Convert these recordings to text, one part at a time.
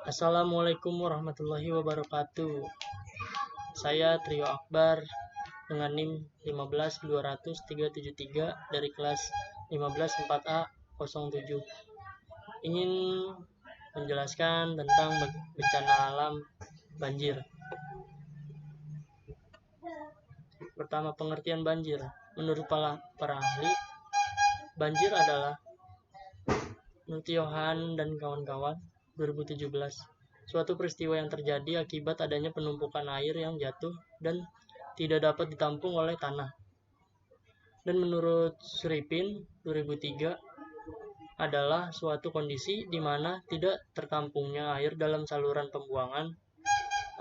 Assalamualaikum warahmatullahi wabarakatuh. Saya Trio Akbar dengan NIM 15200-373 dari kelas 154A07. Ingin menjelaskan tentang bencana alam banjir. Pertama, pengertian banjir. Menurut para ahli, banjir adalah menurut Yohan dan kawan-kawan 2017, suatu peristiwa yang terjadi akibat adanya penumpukan air yang jatuh dan tidak dapat ditampung oleh tanah. Dan menurut Suripin 2003 adalah suatu kondisi di mana tidak tertampungnya air dalam saluran pembuangan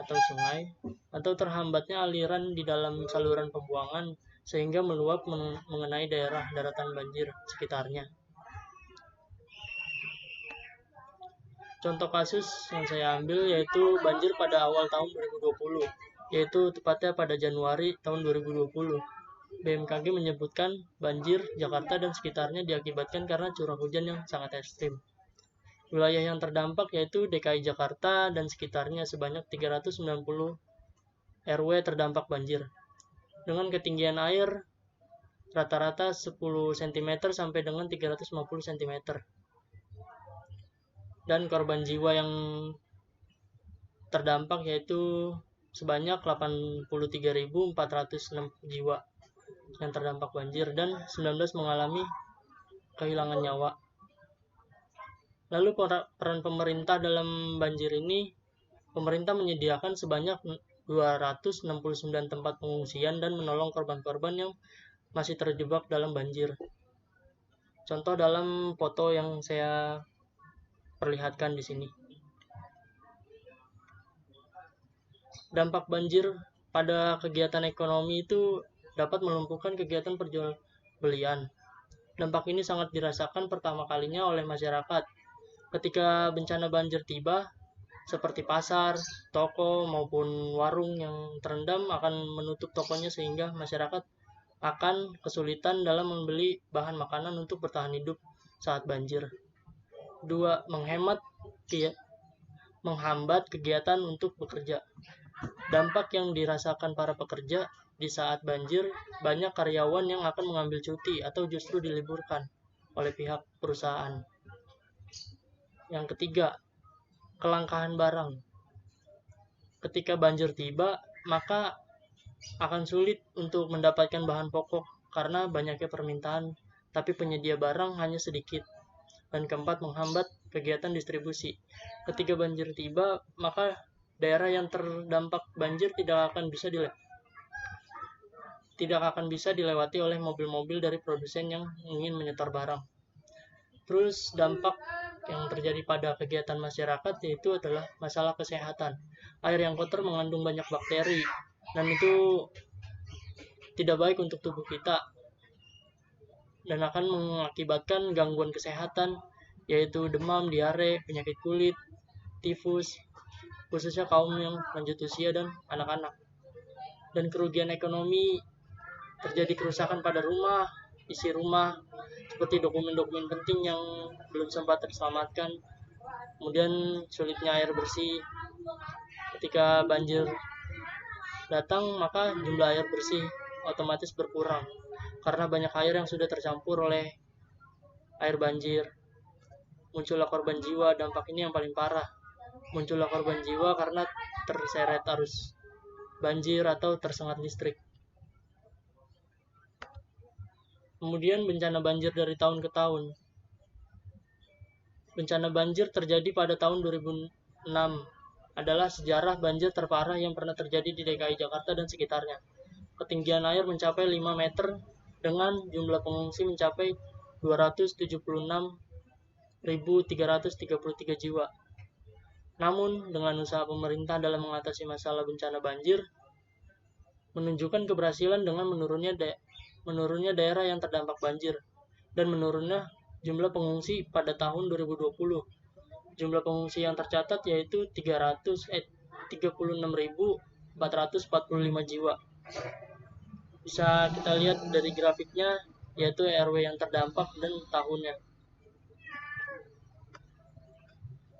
atau sungai, atau terhambatnya aliran di dalam saluran pembuangan sehingga meluap mengenai daerah daratan banjir sekitarnya. Contoh kasus yang saya ambil yaitu banjir pada awal tahun 2020, yaitu tepatnya pada Januari tahun 2020. BMKG menyebutkan banjir Jakarta dan sekitarnya diakibatkan karena curah hujan yang sangat ekstrim. Wilayah yang terdampak yaitu DKI Jakarta dan sekitarnya sebanyak 390 RW terdampak banjir. Dengan ketinggian air rata-rata 10 cm sampai dengan 350 cm. Dan korban jiwa yang terdampak yaitu sebanyak 83.406 jiwa yang terdampak banjir dan 19 mengalami kehilangan nyawa. Lalu peran pemerintah dalam banjir ini, pemerintah menyediakan sebanyak 269 tempat pengungsian dan menolong korban-korban yang masih terjebak dalam banjir. Contoh dalam foto yang saya perlihatkan di sini. Dampak banjir pada kegiatan ekonomi itu dapat melumpuhkan kegiatan perjual belian. Dampak ini sangat dirasakan pertama kalinya oleh masyarakat. Ketika bencana banjir tiba, seperti pasar, toko, maupun warung yang terendam akan menutup tokonya sehingga masyarakat akan kesulitan dalam membeli bahan makanan untuk bertahan hidup saat banjir. 2. Menghambat kegiatan untuk bekerja. Dampak yang dirasakan para pekerja di saat banjir, banyak karyawan yang akan mengambil cuti atau justru diliburkan oleh pihak perusahaan. Yang ketiga, kelangkaan barang. Ketika banjir tiba, maka akan sulit untuk mendapatkan bahan pokok karena banyaknya permintaan, tapi penyedia barang hanya sedikit. Dan keempat, menghambat kegiatan distribusi. Ketika banjir tiba, maka daerah yang terdampak banjir tidak akan bisa dilewati oleh mobil-mobil dari produsen yang ingin menyetor barang. Terus dampak yang terjadi pada kegiatan masyarakat yaitu adalah masalah kesehatan. Air yang kotor mengandung banyak bakteri dan itu tidak baik untuk tubuh kita dan akan mengakibatkan gangguan kesehatan yaitu demam, diare, penyakit kulit, tifus, khususnya kaum yang lanjut usia dan anak-anak. Dan kerugian ekonomi, terjadi kerusakan pada rumah, isi rumah, seperti dokumen-dokumen penting yang belum sempat terselamatkan. Kemudian sulitnya air bersih. Ketika banjir datang, maka jumlah air bersih otomatis berkurang karena banyak air yang sudah tercampur oleh air banjir. Muncullah korban jiwa. Dampak ini yang paling parah. Muncullah korban jiwa karena terseret arus banjir atau tersengat listrik. Kemudian bencana banjir dari tahun ke tahun. Bencana banjir terjadi pada tahun 2006 adalah sejarah banjir terparah yang pernah terjadi di DKI Jakarta dan sekitarnya. Ketinggian air mencapai 5 meter dengan jumlah pengungsi mencapai 276.333 jiwa. Namun, dengan usaha pemerintah dalam mengatasi masalah bencana banjir, menunjukkan keberhasilan dengan menurunnya daerah yang terdampak banjir dan menurunnya jumlah pengungsi pada tahun 2020. Jumlah pengungsi yang tercatat yaitu 36.445 jiwa. Bisa kita lihat dari grafiknya yaitu RW yang terdampak dan tahunnya.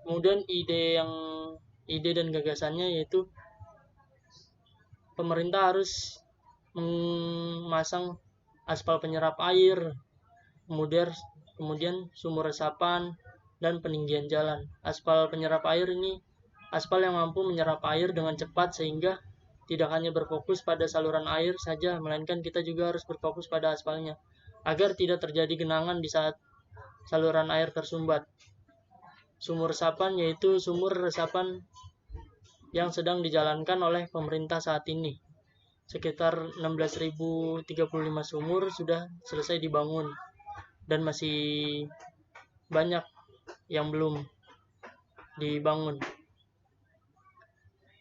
Kemudian ide dan gagasannya yaitu pemerintah harus memasang aspal penyerap air, kemudian sumur resapan dan peninggian jalan. Aspal penyerap air ini aspal yang mampu menyerap air dengan cepat sehingga tidak hanya berfokus pada saluran air saja, melainkan kita juga harus berfokus pada aspalnya agar tidak terjadi genangan di saat saluran air tersumbat. Sumur resapan yaitu sumur resapan yang sedang dijalankan oleh pemerintah saat ini. Sekitar 16.035 sumur sudah selesai dibangun dan masih banyak yang belum dibangun.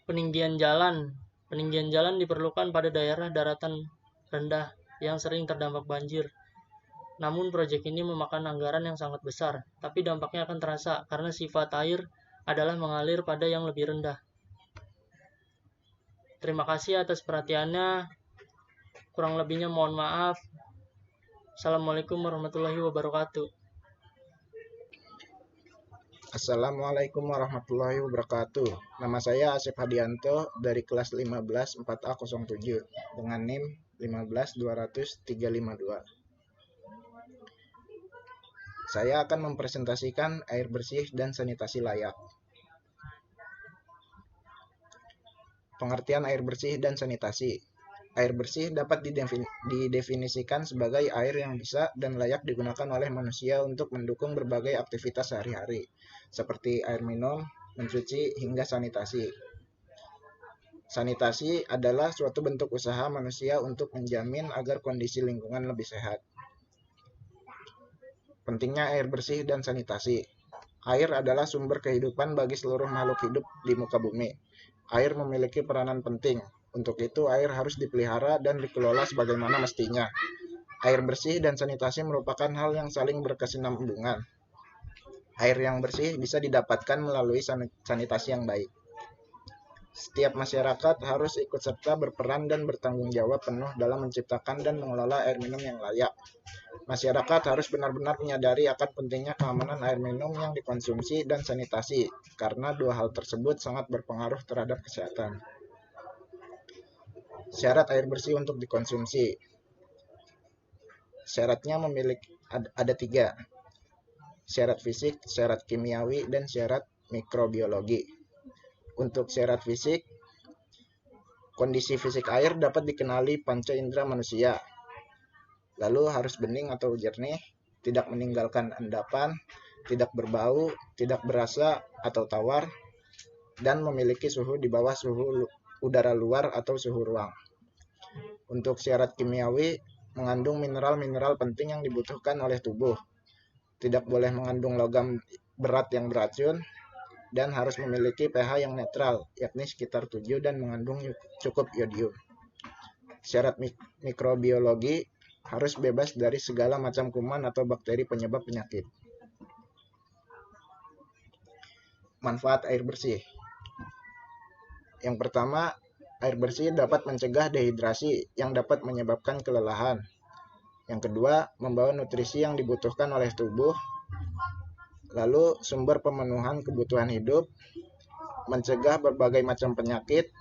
Peninggian jalan diperlukan pada daerah daratan rendah yang sering terdampak banjir. Namun proyek ini memakan anggaran yang sangat besar, tapi dampaknya akan terasa karena sifat air adalah mengalir pada yang lebih rendah. Terima kasih atas perhatiannya. Kurang lebihnya mohon maaf. Assalamualaikum warahmatullahi wabarakatuh. Assalamualaikum warahmatullahi wabarakatuh. Nama saya Asep Hadianto dari kelas 15 4A07 dengan NIM 15200-352. Saya akan mempresentasikan air bersih dan sanitasi layak. Pengertian air bersih dan sanitasi. Air bersih dapat didefinisikan sebagai air yang bisa dan layak digunakan oleh manusia untuk mendukung berbagai aktivitas sehari-hari, seperti air minum, mencuci, hingga sanitasi. Sanitasi adalah suatu bentuk usaha manusia untuk menjamin agar kondisi lingkungan lebih sehat. Pentingnya air bersih dan sanitasi. Air adalah sumber kehidupan bagi seluruh makhluk hidup di muka bumi. Air memiliki peranan penting. Untuk itu, air harus dipelihara dan dikelola sebagaimana mestinya. Air bersih dan sanitasi merupakan hal yang saling berkesinambungan. Air yang bersih bisa didapatkan melalui sanitasi yang baik. Setiap masyarakat harus ikut serta berperan dan bertanggung jawab penuh dalam menciptakan dan mengelola air minum yang layak. Masyarakat harus benar-benar menyadari akan pentingnya keamanan air minum yang dikonsumsi dan sanitasi, karena dua hal tersebut sangat berpengaruh terhadap kesehatan. Syarat air bersih untuk dikonsumsi. Syaratnya ada 3. Syarat fisik, syarat kimiawi, dan syarat mikrobiologi. Untuk syarat fisik, kondisi fisik air dapat dikenali panca indera manusia. Lalu harus bening atau jernih, tidak meninggalkan endapan, tidak berbau, tidak berasa atau tawar, dan memiliki suhu di bawah suhu udara luar atau suhu ruang. Untuk syarat kimiawi, mengandung mineral-mineral penting yang dibutuhkan oleh tubuh. Tidak boleh mengandung logam berat yang beracun, dan harus memiliki pH yang netral, yakni sekitar 7 dan mengandung cukup yodium. Syarat mikrobiologi, harus bebas dari segala macam kuman atau bakteri penyebab penyakit. Manfaat air bersih. Yang pertama, air bersih dapat mencegah dehidrasi yang dapat menyebabkan kelelahan. Yang kedua, membawa nutrisi yang dibutuhkan oleh tubuh. Lalu, sumber pemenuhan kebutuhan hidup, mencegah berbagai macam penyakit,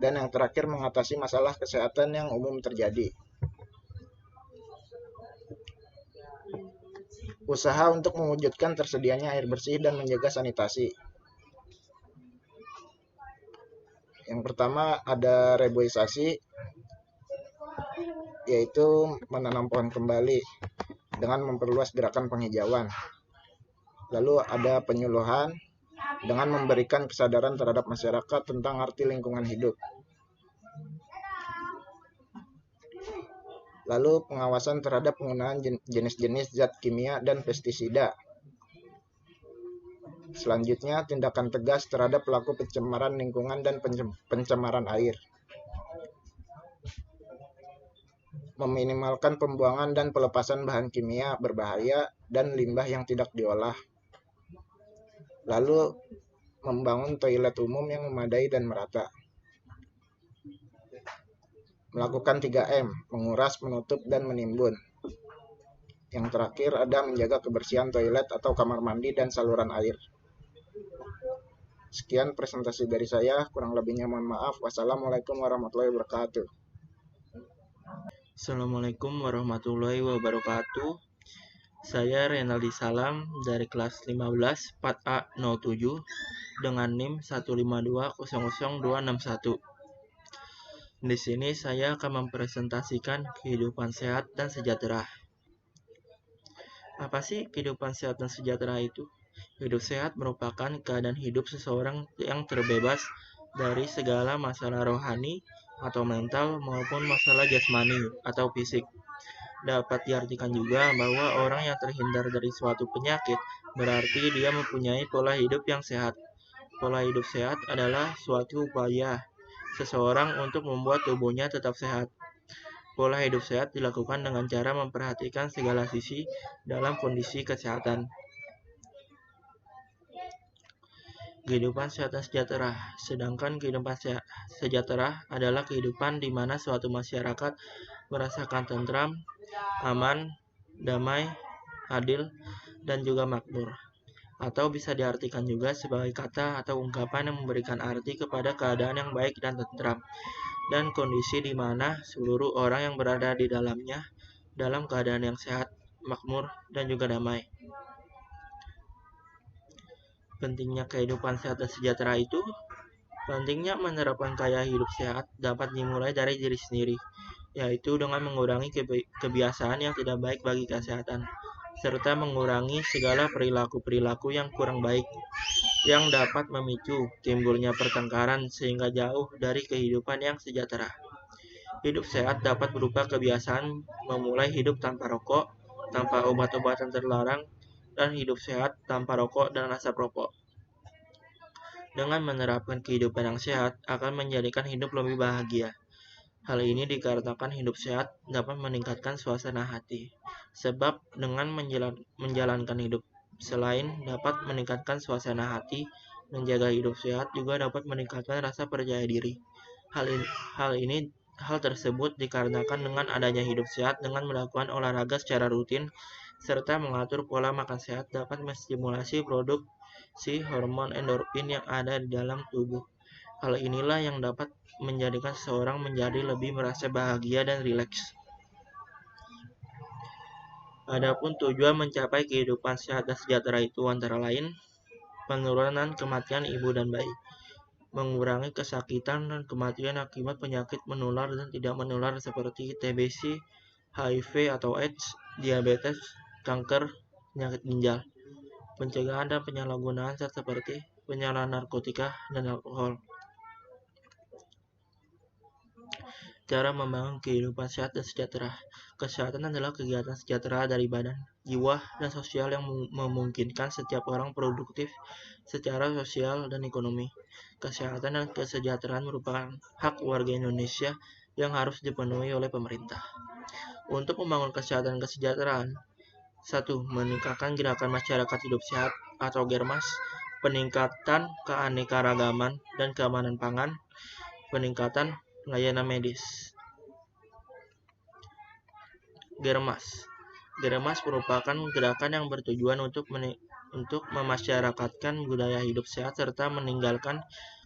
dan yang terakhir mengatasi masalah kesehatan yang umum terjadi. Usaha untuk mewujudkan tersedianya air bersih dan menjaga sanitasi. Yang pertama ada reboisasi, yaitu menanam pohon kembali dengan memperluas gerakan penghijauan. Lalu ada penyuluhan dengan memberikan kesadaran terhadap masyarakat tentang arti lingkungan hidup. Lalu pengawasan terhadap penggunaan jenis-jenis zat kimia dan pestisida. Selanjutnya, tindakan tegas terhadap pelaku pencemaran lingkungan dan pencemaran air. Meminimalkan pembuangan dan pelepasan bahan kimia berbahaya dan limbah yang tidak diolah. Lalu, membangun toilet umum yang memadai dan merata. Melakukan 3M, menguras, menutup, dan menimbun. Yang terakhir ada menjaga kebersihan toilet atau kamar mandi dan saluran air. Sekian presentasi dari saya, kurang lebihnya mohon maaf. Wassalamualaikum warahmatullahi wabarakatuh. Assalamualaikum warahmatullahi wabarakatuh. Saya Renaldi Salam dari kelas 15 4A07 dengan NIM 152000261. Di sini saya akan mempresentasikan kehidupan sehat dan sejahtera. Apa sih kehidupan sehat dan sejahtera itu? Hidup sehat merupakan keadaan hidup seseorang yang terbebas dari segala masalah rohani atau mental maupun masalah jasmani atau fisik. Dapat diartikan juga bahwa orang yang terhindar dari suatu penyakit berarti dia mempunyai pola hidup yang sehat. Pola hidup sehat adalah suatu upaya seseorang untuk membuat tubuhnya tetap sehat. Pola hidup sehat dilakukan dengan cara memperhatikan segala sisi dalam kondisi kesehatan. Kehidupan sehat dan sejahtera. Sedangkan kehidupan sejahtera adalah kehidupan di mana suatu masyarakat merasakan tentram, aman, damai, adil, dan juga makmur. Atau bisa diartikan juga sebagai kata atau ungkapan yang memberikan arti kepada keadaan yang baik dan tentram, dan kondisi di mana seluruh orang yang berada di dalamnya dalam keadaan yang sehat, makmur, dan juga damai. Pentingnya kehidupan sehat dan sejahtera itu, pentingnya menerapkan gaya hidup sehat dapat dimulai dari diri sendiri, yaitu dengan mengurangi kebiasaan yang tidak baik bagi kesehatan, serta mengurangi segala perilaku-perilaku yang kurang baik, yang dapat memicu timbulnya pertengkaran sehingga jauh dari kehidupan yang sejahtera. Hidup sehat dapat berupa kebiasaan memulai hidup tanpa rokok, tanpa obat-obatan terlarang, dan hidup sehat tanpa rokok dan asap rokok. Dengan menerapkan kehidupan yang sehat akan menjadikan hidup lebih bahagia. Hal ini dikarenakan hidup sehat dapat meningkatkan suasana hati. Sebab dengan menjalankan hidup selain dapat meningkatkan suasana hati, menjaga hidup sehat juga dapat meningkatkan rasa percaya diri. Hal tersebut dikarenakan dengan adanya hidup sehat dengan melakukan olahraga secara rutin serta mengatur pola makan sehat dapat menstimulasi produksi hormon endorfin yang ada di dalam tubuh. Hal inilah yang dapat menjadikan seseorang menjadi lebih merasa bahagia dan rileks. Adapun tujuan mencapai kehidupan sehat dan sejahtera itu antara lain penurunan kematian ibu dan bayi, mengurangi kesakitan dan kematian akibat penyakit menular dan tidak menular seperti TBC, HIV atau AIDS, diabetes, kanker, penyakit ginjal, pencegahan dan penyalahgunaan zat seperti penyalahan narkotika dan alkohol. Cara membangun kehidupan sehat dan sejahtera. Kesehatan adalah kegiatan sejahtera dari badan, jiwa, dan sosial yang memungkinkan setiap orang produktif secara sosial dan ekonomi. Kesehatan dan kesejahteraan merupakan hak warga Indonesia yang harus dipenuhi oleh pemerintah. Untuk membangun kesehatan dan kesejahteraan, 1. Meningkatkan gerakan masyarakat hidup sehat atau GERMAS, peningkatan keanekaragaman dan keamanan pangan, peningkatan layanan medis. GERMAS merupakan gerakan yang bertujuan untuk memasyarakatkan budaya hidup sehat serta meninggalkan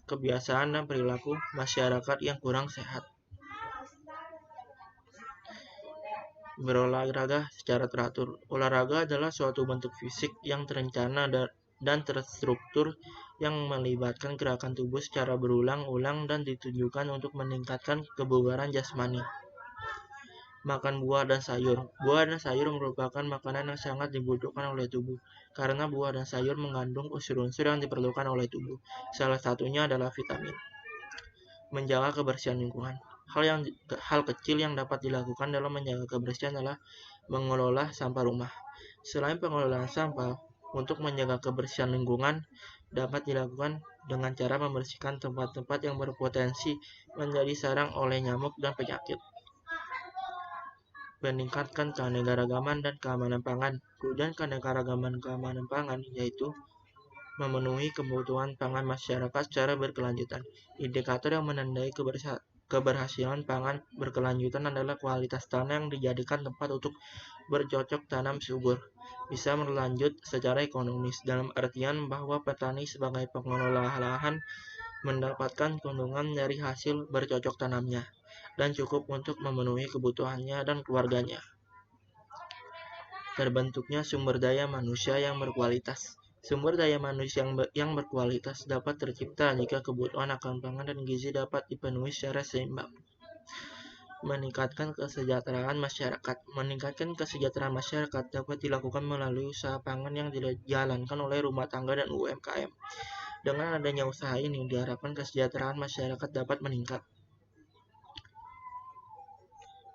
kebiasaan dan perilaku masyarakat yang kurang sehat. Berolahraga secara teratur. Olahraga adalah suatu bentuk fisik yang terencana dan terstruktur yang melibatkan gerakan tubuh secara berulang-ulang dan ditujukan untuk meningkatkan kebugaran jasmani. Makan buah dan sayur. Buah dan sayur merupakan makanan yang sangat dibutuhkan oleh tubuh, karena buah dan sayur mengandung unsur-unsur yang diperlukan oleh tubuh. Salah satunya adalah vitamin. Menjaga kebersihan lingkungan. Hal kecil yang dapat dilakukan dalam menjaga kebersihan adalah mengelola sampah rumah. Selain pengelolaan sampah, untuk menjaga kebersihan lingkungan dapat dilakukan dengan cara membersihkan tempat-tempat yang berpotensi menjadi sarang oleh nyamuk dan penyakit. Meningkatkan keanekaragaman dan keamanan pangan. Tujuan keanekaragaman keamanan pangan yaitu memenuhi kebutuhan pangan masyarakat secara berkelanjutan. Indikator yang menandai keberhasilan pangan berkelanjutan adalah kualitas tanah yang dijadikan tempat untuk bercocok tanam subur, bisa berlanjut secara ekonomis, dalam artian bahwa petani sebagai pengelola lahan mendapatkan keuntungan dari hasil bercocok tanamnya, dan cukup untuk memenuhi kebutuhannya dan keluarganya. Terbentuknya sumber daya manusia yang berkualitas. Sumber daya manusia yang berkualitas dapat tercipta jika kebutuhan akan pangan dan gizi dapat dipenuhi secara seimbang. Meningkatkan kesejahteraan masyarakat. Meningkatkan kesejahteraan masyarakat dapat dilakukan melalui usaha pangan yang dijalankan oleh rumah tangga dan UMKM. Dengan adanya usaha ini, diharapkan kesejahteraan masyarakat dapat meningkat.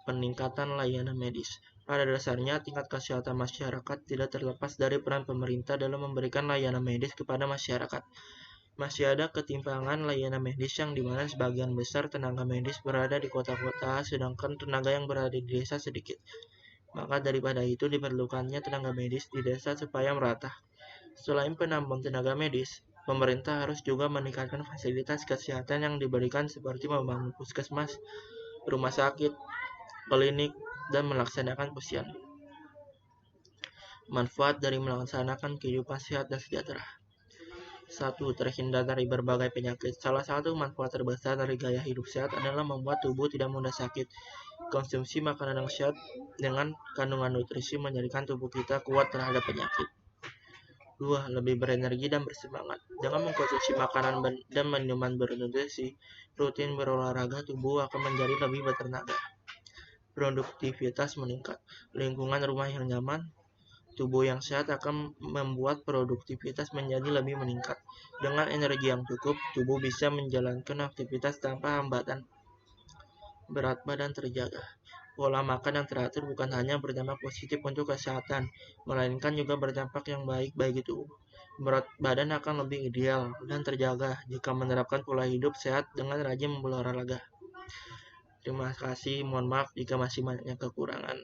Peningkatan layanan medis. Pada dasarnya, tingkat kesehatan masyarakat tidak terlepas dari peran pemerintah dalam memberikan layanan medis kepada masyarakat. Masih ada ketimpangan layanan medis yang dimana sebagian besar tenaga medis berada di kota-kota, sedangkan tenaga yang berada di desa sedikit. Maka daripada itu diperlukannya tenaga medis di desa supaya merata. Selain penambang tenaga medis, pemerintah harus juga meningkatkan fasilitas kesehatan yang diberikan seperti membangun puskesmas, rumah sakit, klinik, dan melaksanakan posyandu. Manfaat dari melaksanakan kehidupan sehat dan sejahtera. 1. Terhindar dari berbagai penyakit. Salah satu manfaat terbesar dari gaya hidup sehat adalah membuat tubuh tidak mudah sakit. Konsumsi makanan yang sehat dengan kandungan nutrisi menjadikan tubuh kita kuat terhadap penyakit. 2. Lebih berenergi dan bersemangat. Dengan mengkonsumsi makanan dan minuman bernutrisi, rutin berolahraga, tubuh akan menjadi lebih bertenaga. Produktivitas meningkat. Lingkungan rumah yang nyaman, tubuh yang sehat akan membuat produktivitas menjadi lebih meningkat. Dengan energi yang cukup, tubuh bisa menjalankan aktivitas tanpa hambatan. Berat badan terjaga. Pola makan yang teratur bukan hanya berdampak positif untuk kesehatan, melainkan juga berdampak yang baik bagi tubuh. Berat badan akan lebih ideal dan terjaga jika menerapkan pola hidup sehat dengan rajin berolahraga. Terima kasih, mohon maaf jika masih banyak kekurangan.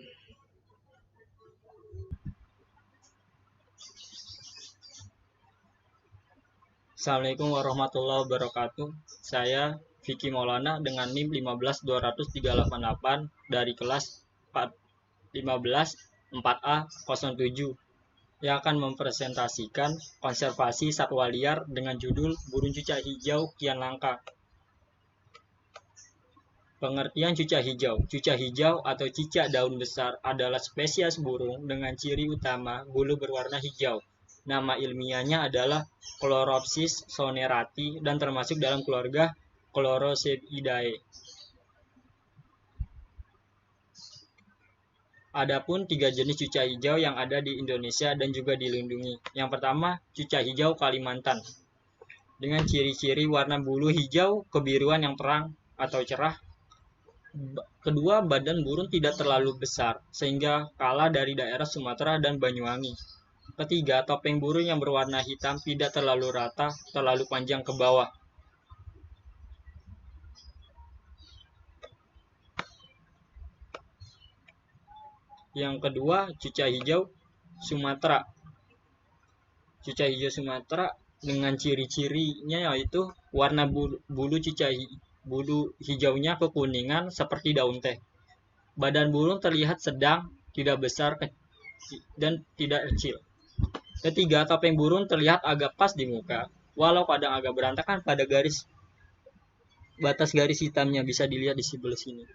Assalamualaikum warahmatullahi wabarakatuh. Saya Vicky Maulana dengan NIM 1520388 dari kelas 15 4A 07 yang akan mempresentasikan konservasi satwa liar dengan judul burung cucak hijau kian langka. Pengertian cucak hijau. Cucak hijau atau cicak daun besar adalah spesies burung dengan ciri utama bulu berwarna hijau. Nama ilmiahnya adalah Chloropsis sonerati dan termasuk dalam keluarga Chlorosephidae. Adapun 3 jenis cucak hijau yang ada di Indonesia dan juga dilindungi. Yang pertama, cucak hijau Kalimantan. Dengan ciri-ciri warna bulu hijau kebiruan yang terang atau cerah. Kedua, badan burung tidak terlalu besar, sehingga kalah dari daerah Sumatera dan Banyuwangi. Ketiga, topeng burung yang berwarna hitam tidak terlalu rata, terlalu panjang ke bawah. Yang kedua, cucak hijau Sumatera. Cucak hijau Sumatera dengan ciri-cirinya yaitu warna bulu hijaunya kekuningan seperti daun teh. Badan burung terlihat sedang, tidak besar dan tidak kecil. Ketiga, topeng burung terlihat agak pas di muka, walau kadang agak berantakan pada batas garis hitamnya bisa dilihat di sebelah sini.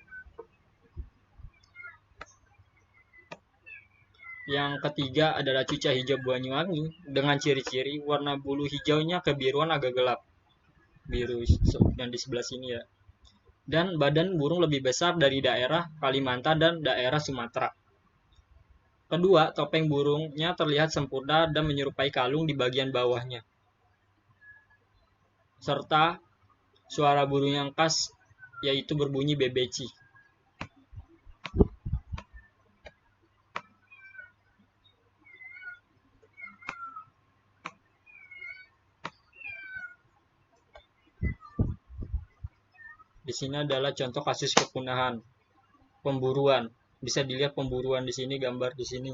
Yang ketiga adalah cucak hijau Banyuwangi dengan ciri-ciri warna bulu hijaunya kebiruan agak gelap. Biru yang di sebelah sini ya. Dan badan burung lebih besar dari daerah Kalimantan dan daerah Sumatera. Kedua, topeng burungnya terlihat sempurna dan menyerupai kalung di bagian bawahnya. Serta suara burung yang khas yaitu berbunyi bebeci. Di sini adalah contoh kasus kepunahan, pemburuan. Bisa dilihat pemburuan di sini, gambar di sini.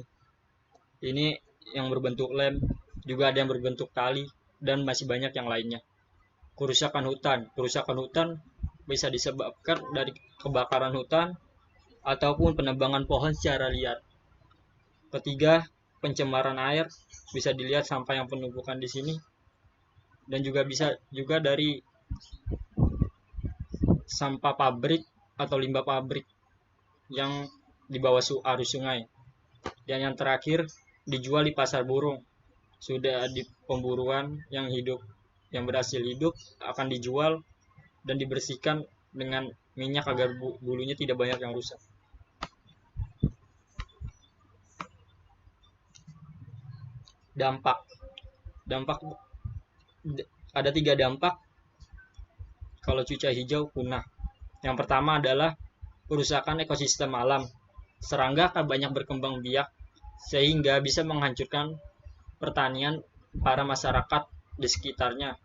Ini yang berbentuk lem, juga ada yang berbentuk tali, dan masih banyak yang lainnya. Kerusakan hutan bisa disebabkan dari kebakaran hutan ataupun penebangan pohon secara liar. Ketiga, pencemaran air, bisa dilihat sampah yang penumpukan di sini, dan juga bisa juga dari sampah pabrik atau limbah pabrik yang di bawah arus sungai. Dan yang terakhir, dijual di pasar burung. Sudah di pemburuan yang berhasil hidup akan dijual dan dibersihkan dengan minyak agar bulunya tidak banyak yang rusak. Dampak ada 3 dampak kalau cuaca hijau punah. Yang pertama adalah perusakan ekosistem alam. Serangga akan banyak berkembang biak sehingga bisa menghancurkan pertanian para masyarakat di sekitarnya.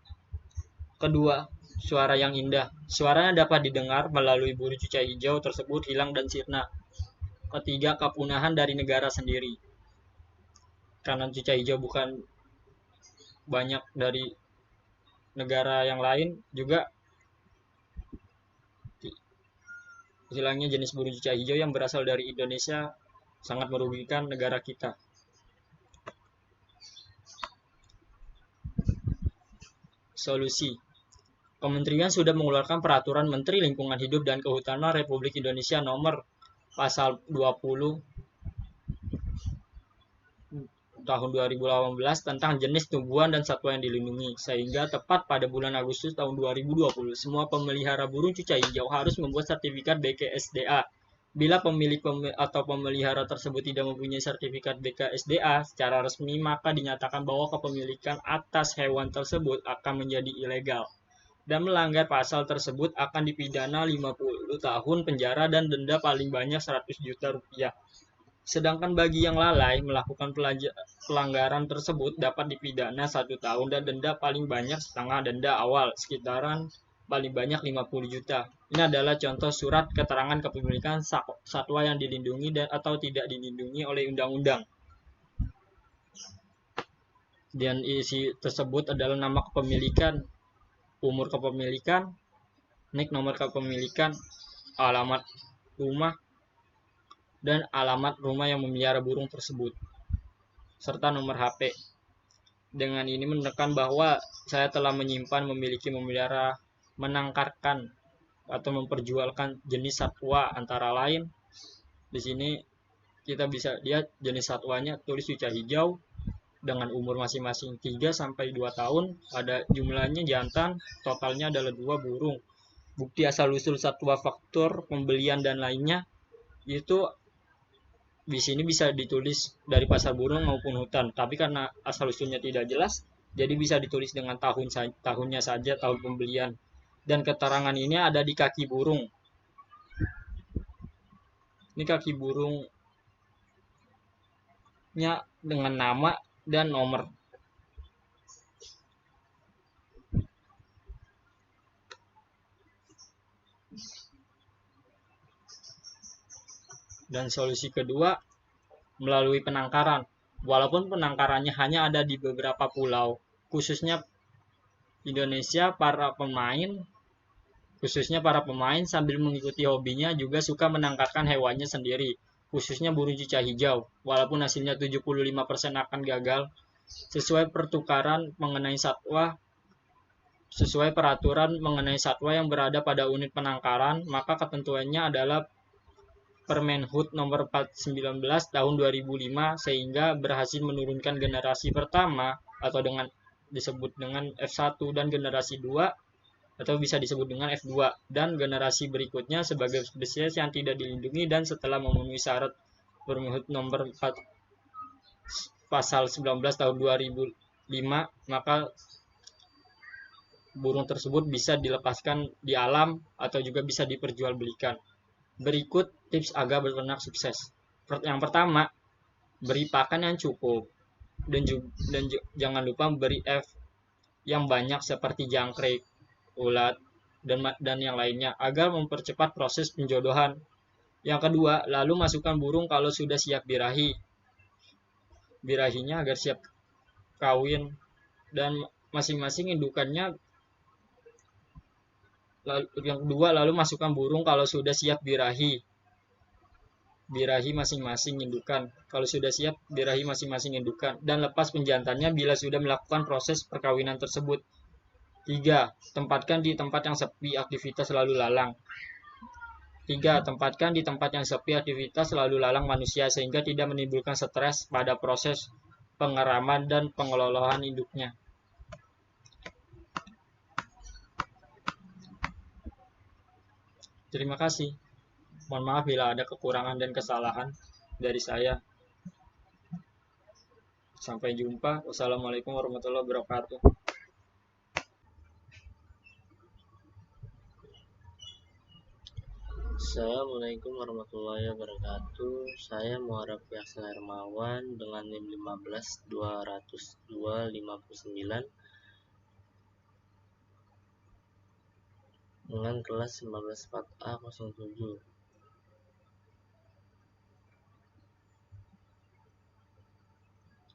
Kedua, suara yang indah. Suaranya dapat didengar melalui burung cuca hijau tersebut hilang dan sirna. Ketiga, kepunahan dari negara sendiri. Karena cuca hijau bukan banyak dari negara yang lain, juga hilangnya jenis burung cuca hijau yang berasal dari Indonesia sangat merugikan negara kita. Solusi. Kementerian sudah mengeluarkan peraturan Menteri Lingkungan Hidup dan Kehutanan Republik Indonesia nomor pasal 20 tahun 2018 tentang jenis tumbuhan dan satwa yang dilindungi, sehingga tepat pada bulan Agustus tahun 2020 semua pemelihara burung cuca hijau harus membuat sertifikat BKSDA. Bila pemilik atau pemelihara tersebut tidak mempunyai sertifikat BKSDA secara resmi, maka dinyatakan bahwa kepemilikan atas hewan tersebut akan menjadi ilegal. Dan melanggar pasal tersebut akan dipidana 50 tahun penjara dan denda paling banyak 100 juta rupiah. Sedangkan bagi yang lalai melakukan pelanggaran tersebut dapat dipidana 1 tahun dan denda paling banyak setengah denda awal, sekitaran paling banyak 50 juta. Ini adalah contoh surat keterangan kepemilikan satwa yang dilindungi dan atau tidak dilindungi oleh undang-undang. Dan isi tersebut adalah nama kepemilikan, umur kepemilikan, NIK nomor kepemilikan, alamat rumah, dan alamat rumah yang memelihara burung tersebut, serta nomor HP. Dengan ini menekan bahwa saya telah menyimpan, memiliki, memelihara, menangkarkan, atau memperjualkan jenis satwa antara lain. Di sini kita bisa lihat jenis satwanya, tulis cuca hijau, dengan umur masing-masing 3-2 tahun, ada jumlahnya jantan, totalnya adalah 2 burung. Bukti asal-usul satwa, faktor pembelian, dan lainnya, itu di sini bisa ditulis dari pasar burung maupun hutan, tapi karena asal usulnya tidak jelas, jadi bisa ditulis dengan tahunnya saja, tahun pembelian. Dan keterangan ini ada di kaki burung. Ini kaki burungnya dengan nama dan nomor. Dan solusi kedua, melalui penangkaran. Walaupun penangkarannya hanya ada di beberapa pulau, khususnya Indonesia, khususnya para pemain sambil mengikuti hobinya juga suka menangkarkan hewannya sendiri, khususnya burung cuca hijau. Walaupun hasilnya 75% akan gagal, sesuai peraturan mengenai satwa yang berada pada unit penangkaran, maka ketentuannya adalah Permenhub nomor 419 tahun 2005, sehingga berhasil menurunkan generasi pertama atau disebut dengan F1 dan generasi 2 atau bisa disebut dengan F2 dan generasi berikutnya sebagai spesies yang tidak dilindungi, dan setelah memenuhi syarat Permenhub nomor 4 pasal 19 tahun 2005, maka burung tersebut bisa dilepaskan di alam atau juga bisa diperjualbelikan. Berikut tips agar beternak sukses. Yang pertama, beri pakan yang cukup dan jangan lupa beri F yang banyak seperti jangkrik, ulat, dan yang lainnya agar mempercepat proses penjodohan. Yang kedua, lalu masukkan burung kalau sudah siap birahinya agar siap kawin, dan masing-masing indukannya Yang kedua, lalu masukkan burung kalau sudah siap birahi. Birahi masing-masing indukan. Kalau sudah siap, birahi masing-masing indukan. Dan lepas penjantannya bila sudah melakukan proses perkawinan tersebut. 3. Tempatkan di tempat yang sepi, aktivitas lalu lalang. 3. Tempatkan di tempat yang sepi, aktivitas lalu lalang manusia sehingga tidak menimbulkan stres pada proses pengeraman dan pengelolaan induknya. Terima kasih. Mohon maaf bila ada kekurangan dan kesalahan dari saya. Sampai jumpa. Wassalamualaikum warahmatullahi wabarakatuh. Assalamualaikum warahmatullahi wabarakatuh. Saya Muharraf Yahsan Hermawan dengan NIM 15.202.59 dengan kelas 194A07.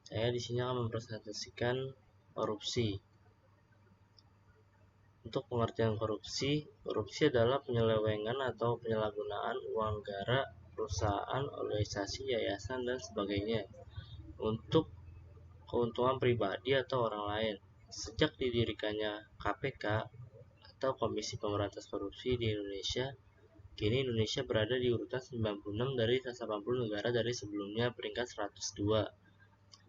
Saya di sini akan mempresentasikan korupsi. Untuk pengertian korupsi, korupsi adalah penyelewengan atau penyalahgunaan uang negara, perusahaan, organisasi, yayasan, dan sebagainya untuk keuntungan pribadi atau orang lain. Sejak didirikannya KPK atau Komisi Pemberantasan Korupsi di Indonesia, kini Indonesia berada di urutan 96 dari 180 negara dari sebelumnya peringkat 102.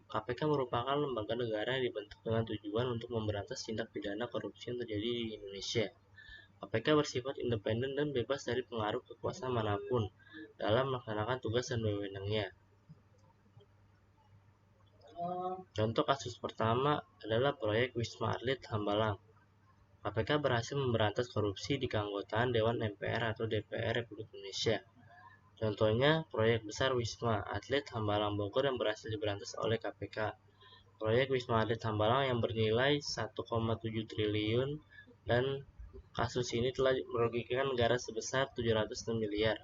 KPK merupakan lembaga negara yang dibentuk dengan tujuan untuk memberantas tindak pidana korupsi yang terjadi di Indonesia. KPK bersifat independen dan bebas dari pengaruh kekuasaan manapun dalam melaksanakan tugas dan wewenangnya. Contoh kasus pertama adalah proyek Wisma Atlet Hambalang. KPK berhasil memberantas korupsi di keanggotaan Dewan MPR atau DPR Republik Indonesia. Contohnya, proyek besar Wisma Atlet Hambalang Bogor yang berhasil diberantas oleh KPK. Proyek Wisma Atlet Hambalang yang bernilai 1,7 triliun dan kasus ini telah merugikan negara sebesar 706 miliar.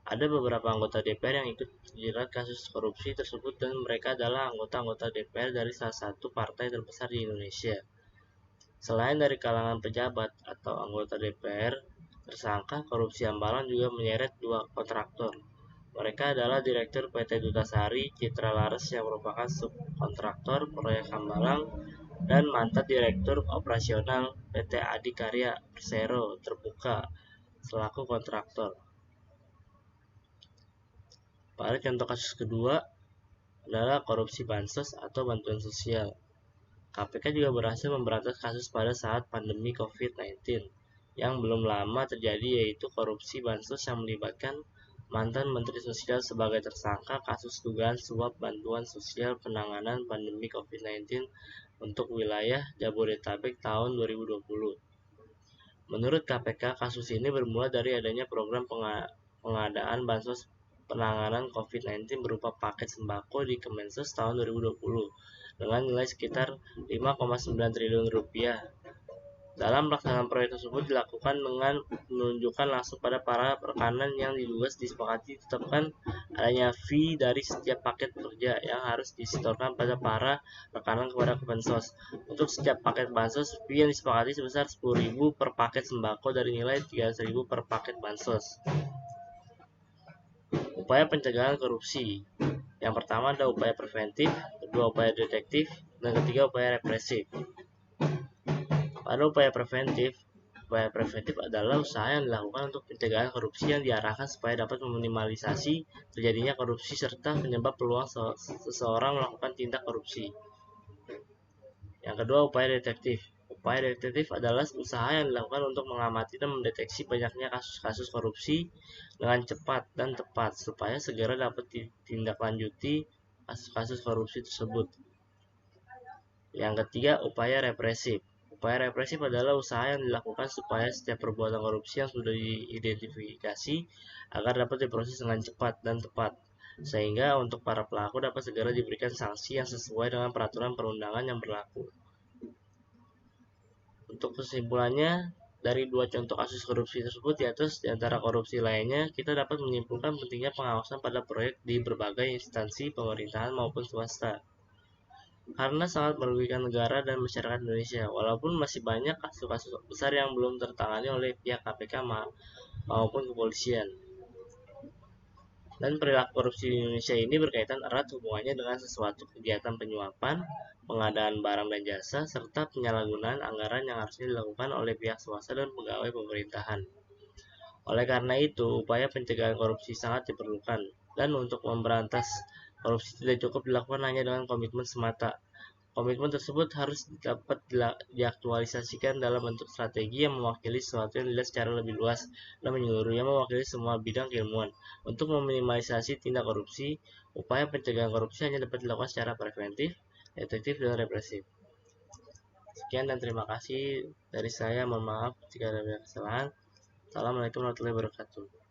Ada beberapa anggota DPR yang ikut terjerat kasus korupsi tersebut dan mereka adalah anggota-anggota DPR dari salah satu partai terbesar di Indonesia. Selain dari kalangan pejabat atau anggota DPR, tersangka korupsi Hambalang juga menyeret 2 kontraktor. Mereka adalah Direktur PT Dutasari Citra Lares yang merupakan subkontraktor proyek Hambalang dan mantan Direktur Operasional PT Adikarya Persero Terbuka selaku kontraktor. Pada contoh kasus kedua adalah korupsi bansos atau bantuan sosial. KPK juga berhasil memberantas kasus pada saat pandemi COVID-19 yang belum lama terjadi, yaitu korupsi bansos yang melibatkan mantan Menteri Sosial sebagai tersangka kasus dugaan suap bantuan sosial penanganan pandemi COVID-19 untuk wilayah Jabodetabek tahun 2020. Menurut KPK, kasus ini bermula dari adanya program pengadaan bansos penanganan COVID-19 berupa paket sembako di Kemensos tahun 2020 dengan nilai sekitar 5,9 triliun rupiah. Dalam pelaksanaan proyek tersebut dilakukan dengan menunjukkan langsung pada para rekanan yang diduga disepakati ditetapkan adanya fee dari setiap paket kerja yang harus disetorkan pada para rekanan kepada Kemensos. Untuk setiap paket bansos, fee yang disepakati sebesar 10.000 per paket sembako dari nilai 300.000 per paket bansos. Upaya pencegahan korupsi. Yang pertama ada upaya preventif, kedua upaya detektif, dan ketiga upaya represif. Pada upaya preventif adalah usaha yang dilakukan untuk pencegahan korupsi yang diarahkan supaya dapat meminimalisasi terjadinya korupsi serta penyebab peluang seseorang melakukan tindak korupsi. Yang kedua, upaya detektif. Upaya detektif adalah usaha yang dilakukan untuk mengamati dan mendeteksi banyaknya kasus-kasus korupsi dengan cepat dan tepat supaya segera dapat ditindaklanjuti kasus-kasus korupsi tersebut. Yang ketiga, upaya represif. Upaya represif adalah usaha yang dilakukan supaya setiap perbuatan korupsi yang sudah diidentifikasi agar dapat diproses dengan cepat dan tepat, sehingga untuk para pelaku dapat segera diberikan sanksi yang sesuai dengan peraturan perundangan yang berlaku. Untuk kesimpulannya, dari 2 contoh kasus korupsi tersebut di atas di antara korupsi lainnya, kita dapat menyimpulkan pentingnya pengawasan pada proyek di berbagai instansi pemerintahan maupun swasta. karena sangat merugikan negara dan masyarakat Indonesia. Walaupun masih banyak kasus-kasus besar yang belum tertangani oleh pihak KPK maupun kepolisian. Dan perilaku korupsi di Indonesia ini berkaitan erat hubungannya dengan sesuatu kegiatan penyuapan, pengadaan barang dan jasa, serta penyalahgunaan anggaran yang harusnya dilakukan oleh pihak swasta dan pegawai pemerintahan. Oleh karena itu, upaya pencegahan korupsi sangat diperlukan, dan untuk memberantas korupsi tidak cukup dilakukan hanya dengan komitmen semata. Komitmen tersebut harus dapat diaktualisasikan dalam bentuk strategi yang mewakili sesuatu yang dilihat secara lebih luas dan menyeluruh, yang mewakili semua bidang keilmuan. Untuk meminimalisasi tindak korupsi, upaya pencegahan korupsi hanya dapat dilakukan secara preventif, efektif, dan represif. Sekian dan terima kasih dari saya. Mohon maaf jika ada kesalahan. Assalamualaikum warahmatullahi wabarakatuh.